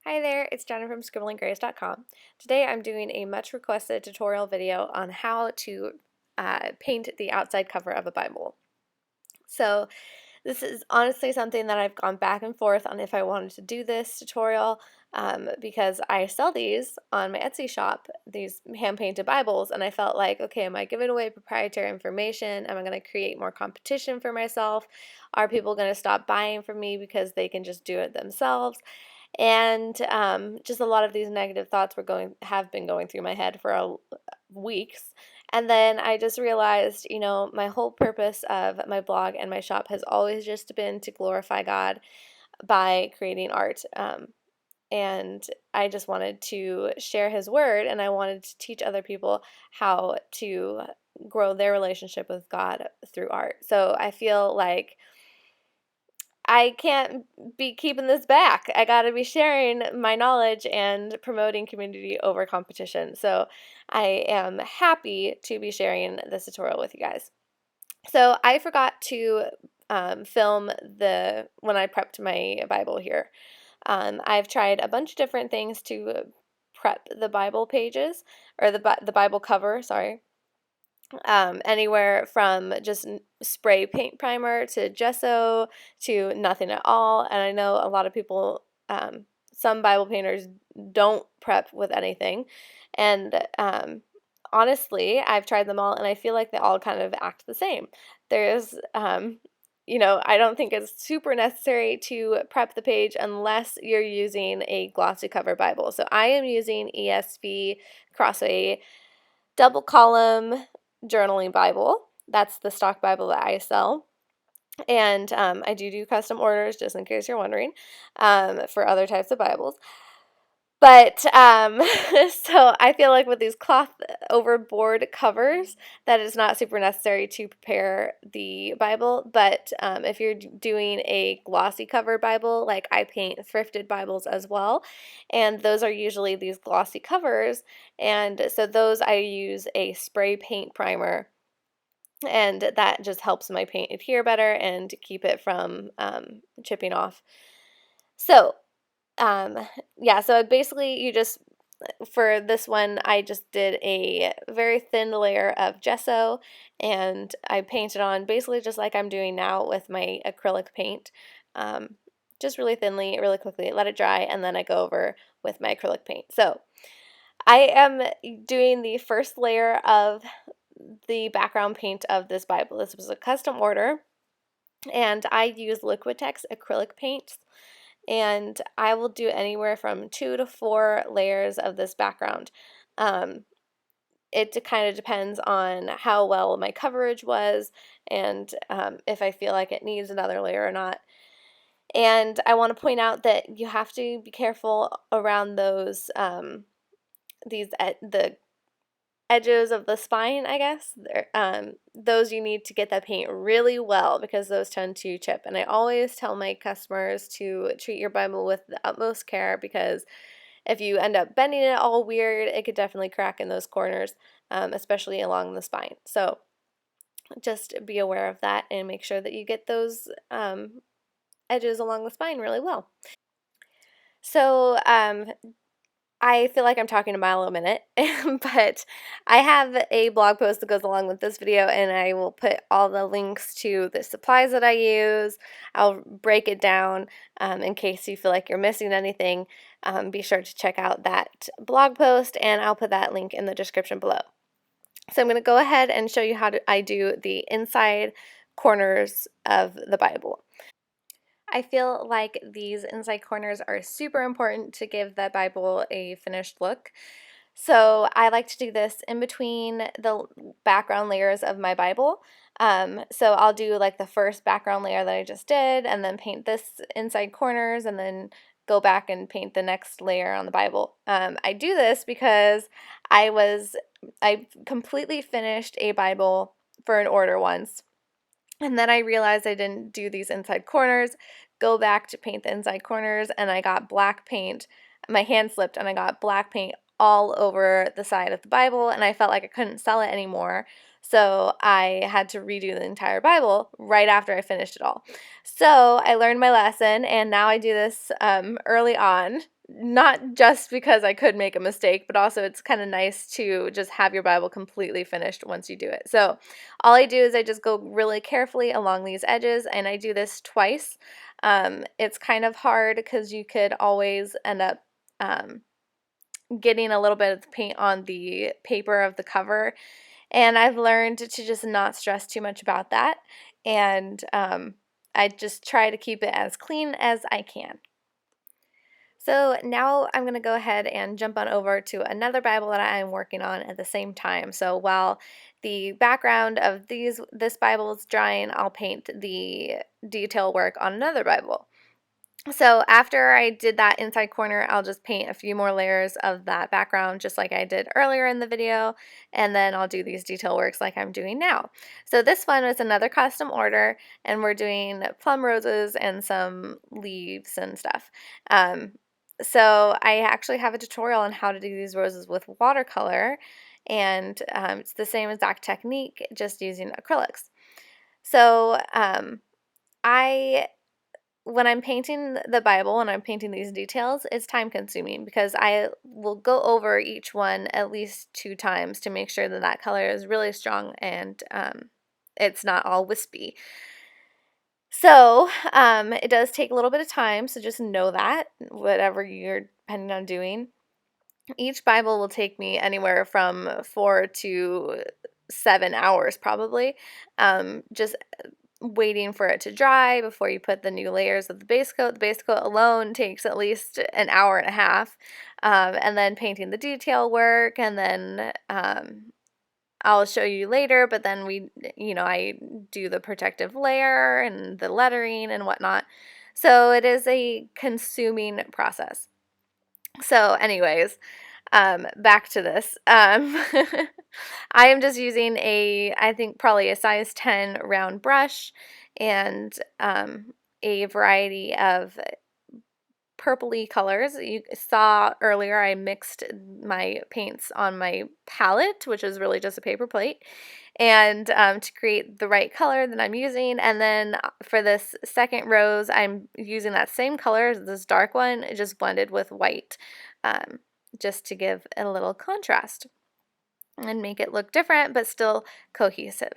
Hi there, it's Jenna from scribblinggrace.com. Today I'm doing a much requested tutorial video on how to paint the outside cover of a Bible. So this is honestly something that I've gone back and forth on if I wanted to do this tutorial because I sell these on my Etsy shop, these hand-painted Bibles, and I felt like, okay, am I giving away proprietary information? Am I going to create more competition for myself? Are people going to stop buying from me because they can just do it themselves? And just a lot of these negative thoughts have been going through my head for weeks. And then I just realized, my whole purpose of my blog and my shop has always just been to glorify God by creating art. And I just wanted to share His word, and I wanted to teach other people how to grow their relationship with God through art. So I feel like I can't be keeping this back. I got to be sharing my knowledge and promoting community over competition. So I am happy to be sharing this tutorial with you guys. So I forgot to film when I prepped my Bible here. I've tried a bunch of different things to prep the Bible pages, or the Bible cover, sorry. Anywhere from just spray paint primer to gesso to nothing at all. And I know a lot of people, some Bible painters don't prep with anything. And honestly, I've tried them all and I feel like they all kind of act the same. There's, I don't think it's super necessary to prep the page unless you're using a glossy cover Bible. So I am using ESV Crossway double column journaling Bible. That's the stock Bible that I sell. And I do custom orders, just in case you're wondering, for other types of Bibles. But so I feel like with these cloth overboard covers, that is not super necessary to prepare the Bible. But if you're doing a glossy cover Bible, like I paint thrifted Bibles as well, and those are usually these glossy covers. And so those I use a spray paint primer, and that just helps my paint adhere better and keep it from chipping off. So um, yeah, so basically for this one, I just did a very thin layer of gesso and I painted on basically just like I'm doing now with my acrylic paint. Just really thinly, really quickly, let it dry, and then I go over with my acrylic paint. So I am doing the first layer of the background paint of this Bible. This was a custom order, and I use Liquitex acrylic paints, and I will do anywhere from 2 to 4 layers of this background. Um, it kind of depends on how well my coverage was and if I feel like it needs another layer or not. And I want to point out that you have to be careful around those the edges of the spine, I guess. Those you need to get that paint really well because those tend to chip. And I always tell my customers to treat your Bible with the utmost care because if you end up bending it all weird, it could definitely crack in those corners, especially along the spine. So just be aware of that and make sure that you get those edges along the spine really well. So I feel like I'm talking a mile a minute, but I have a blog post that goes along with this video, and I will put all the links to the supplies that I use. I'll break it down in case you feel like you're missing anything. Be sure to check out that blog post, and I'll put that link in the description below. So I'm going to go ahead and show you how I do the inside corners of the Bible. I feel like these inside corners are super important to give the Bible a finished look. So I like to do this in between the background layers of my Bible. So I'll do like the first background layer that I just did and then paint this inside corners and then go back and paint the next layer on the Bible. I do this because I completely finished a Bible for an order once. And then I realized I didn't do these inside corners, go back to paint the inside corners, and I got black paint. My hand slipped and I got black paint all over the side of the Bible, and I felt like I couldn't sell it anymore. So I had to redo the entire Bible right after I finished it all. So I learned my lesson, and now I do this early on, not just because I could make a mistake, but also it's kind of nice to just have your Bible completely finished once you do it. So all I do is I just go really carefully along these edges, and I do this twice. It's kind of hard because you could always end up getting a little bit of the paint on the paper of the cover, and I've learned to just not stress too much about that, and I just try to keep it as clean as I can. So now I'm going to go ahead and jump on over to another Bible that I'm working on at the same time. So while the background of this Bible is drying, I'll paint the detail work on another Bible. So after I did that inside corner, I'll just paint a few more layers of that background just like I did earlier in the video, and then I'll do these detail works like I'm doing now. So this one was another custom order, and we're doing plum roses and some leaves and stuff. So I actually have a tutorial on how to do these roses with watercolor, and it's the same exact technique, just using acrylics. So I when I'm painting the Bible and I'm painting these details, it's time consuming because I will go over each one at least 2 times to make sure that that color is really strong and it's not all wispy. So it does take a little bit of time, so just know that, whatever you're planning on doing. Each Bible will take me anywhere from 4 to 7 hours probably. Just waiting for it to dry before you put the new layers of the base coat. The base coat alone takes at least an hour and a half, and then painting the detail work, and then I'll show you later, but then I do the protective layer and the lettering and whatnot. So it is a consuming process. So anyways, back to this. I am just using I think probably a size 10 round brush and a variety of purpley colors. You saw earlier I mixed my paints on my palette, which is really just a paper plate, and to create the right color that I'm using. And then for this second rose, I'm using that same color as this dark one, just blended with white, just to give a little contrast and make it look different but still cohesive.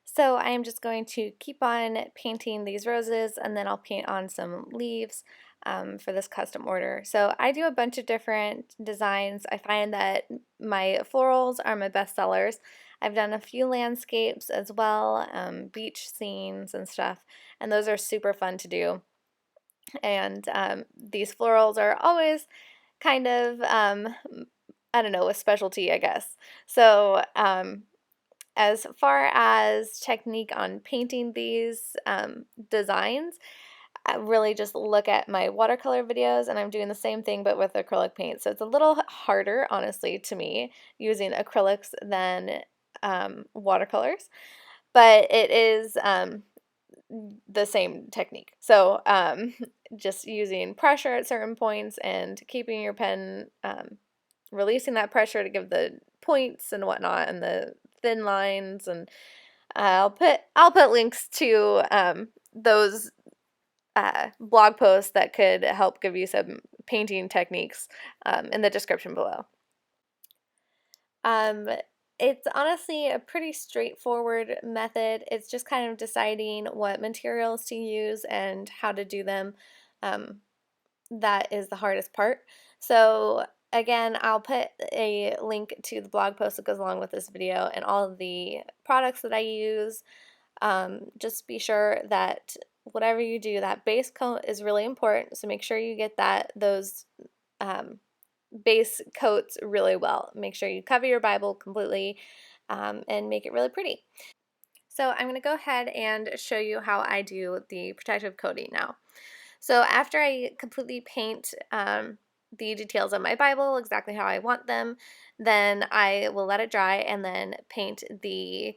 So I'm just going to keep on painting these roses, and then I'll paint on some leaves for this custom order. So I do a bunch of different designs. I find that my florals are my best sellers. I've done a few landscapes as well, beach scenes and stuff, and those are super fun to do. And these florals are always kind of, I don't know, a specialty, I guess. So as far as technique on painting these designs, I really just look at my watercolor videos, and I'm doing the same thing but with acrylic paint. So it's a little harder, honestly, to me, using acrylics than watercolors, but it is the same technique. So just using pressure at certain points and keeping your pen releasing that pressure to give the points and whatnot and the thin lines, and I'll put links to those blog posts that could help give you some painting techniques in the description below. It's honestly a pretty straightforward method. It's just kind of deciding what materials to use and how to do them. That is the hardest part. So again, I'll put a link to the blog post that goes along with this video and all of the products that I use. Just be sure that whatever you do, that base coat is really important. So make sure you get those base coats really well. Make sure you cover your Bible completely and make it really pretty. So I'm going to go ahead and show you how I do the protective coating now. So after I completely paint the details of my Bible exactly how I want them, then I will let it dry and then paint the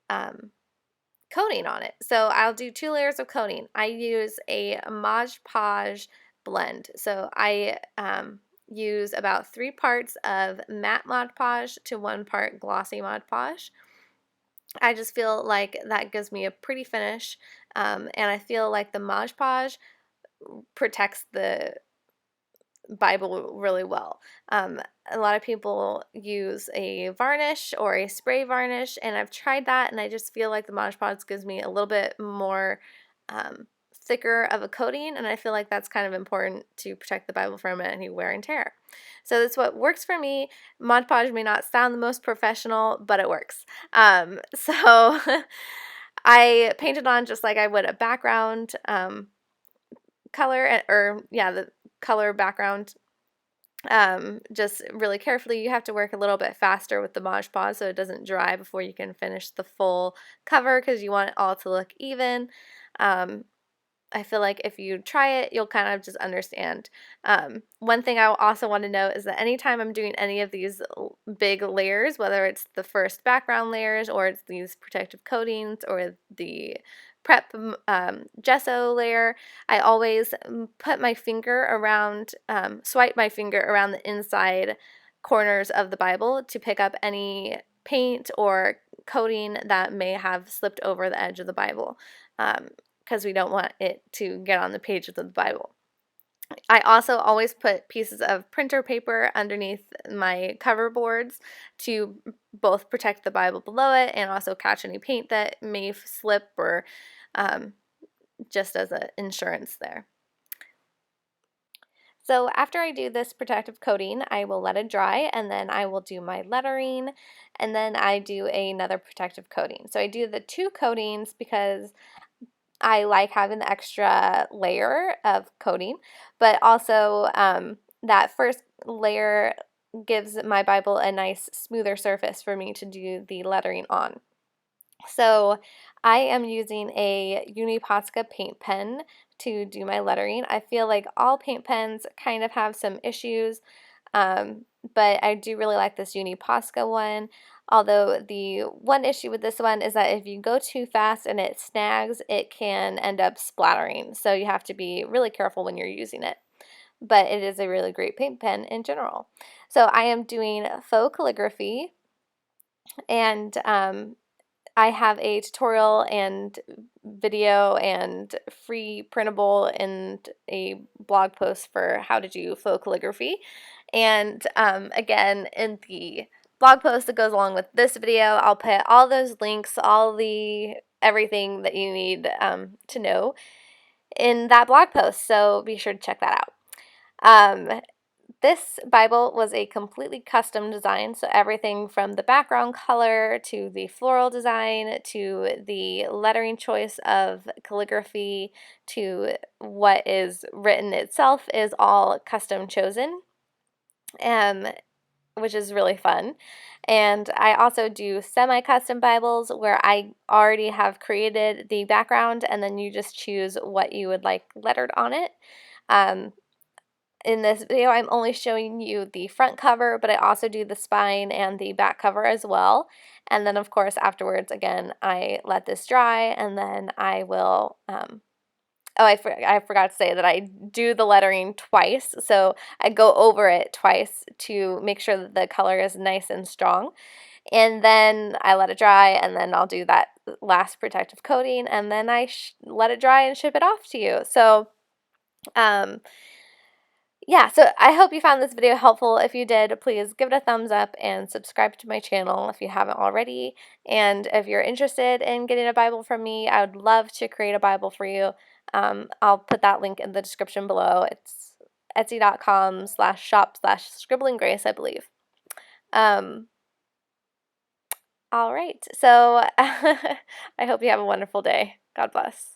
coating on it. So I'll do 2 layers of coating. I use a Mod Podge blend. So I use about 3 parts of matte Mod Podge to 1 part glossy Mod Podge. I just feel like that gives me a pretty finish, and I feel like the Mod Podge protects the Bible really well. A lot of people use a varnish or a spray varnish, and I've tried that, and I just feel like the Mod Podge gives me a little bit more thicker of a coating, and I feel like that's kind of important to protect the Bible from any wear and tear. So that's what works for me. Mod Podge may not sound the most professional, but it works. So I painted on just like I would a background color, or yeah, the color background, just really carefully. You have to work a little bit faster with the Mod Podge so it doesn't dry before you can finish the full cover, because you want it all to look even. I feel like if you try it, you'll kind of just understand. One thing I also want to note is that anytime I'm doing any of these big layers, whether it's the first background layers or it's these protective coatings or the prep gesso layer, I always put my finger around, swipe my finger around the inside corners of the Bible to pick up any paint or coating that may have slipped over the edge of the Bible, because we don't want it to get on the pages of the Bible. I also always put pieces of printer paper underneath my cover boards to both protect the Bible below it and also catch any paint that may slip, or just as an insurance there. So after I do this protective coating, I will let it dry, and then I will do my lettering, and then I do another protective coating. So I do the 2 coatings because I like having the extra layer of coating, but also that first layer gives my Bible a nice smoother surface for me to do the lettering on. So I am using a Uniposca paint pen to do my lettering. I feel like all paint pens kind of have some issues, but I do really like this Uniposca one. Although the one issue with this one is that if you go too fast and it snags, it can end up splattering. So you have to be really careful when you're using it. But it is a really great paint pen in general. So I am doing faux calligraphy, and I have a tutorial and video and free printable and a blog post for how to do faux calligraphy. And again, in the blog post that goes along with this video, I'll put all those links, everything that you need to know in that blog post. So be sure to check that out. This Bible was a completely custom design, so everything from the background color to the floral design to the lettering choice of calligraphy to what is written itself is all custom chosen, which is really fun. And I also do semi-custom Bibles where I already have created the background, and then you just choose what you would like lettered on it. In this video, I'm only showing you the front cover, but I also do the spine and the back cover as well. And then, of course, afterwards, again, I let this dry, and then I will, I forgot to say that I do the lettering twice. So I go over it twice to make sure that the color is nice and strong. And then I let it dry, and then I'll do that last protective coating, and then I let it dry and ship it off to you. So, yeah, so I hope you found this video helpful. If you did, please give it a thumbs up and subscribe to my channel if you haven't already. And if you're interested in getting a Bible from me, I would love to create a Bible for you. I'll put that link in the description below. It's etsy.com/shop/scribblinggrace, I believe. All right, so I hope you have a wonderful day. God bless.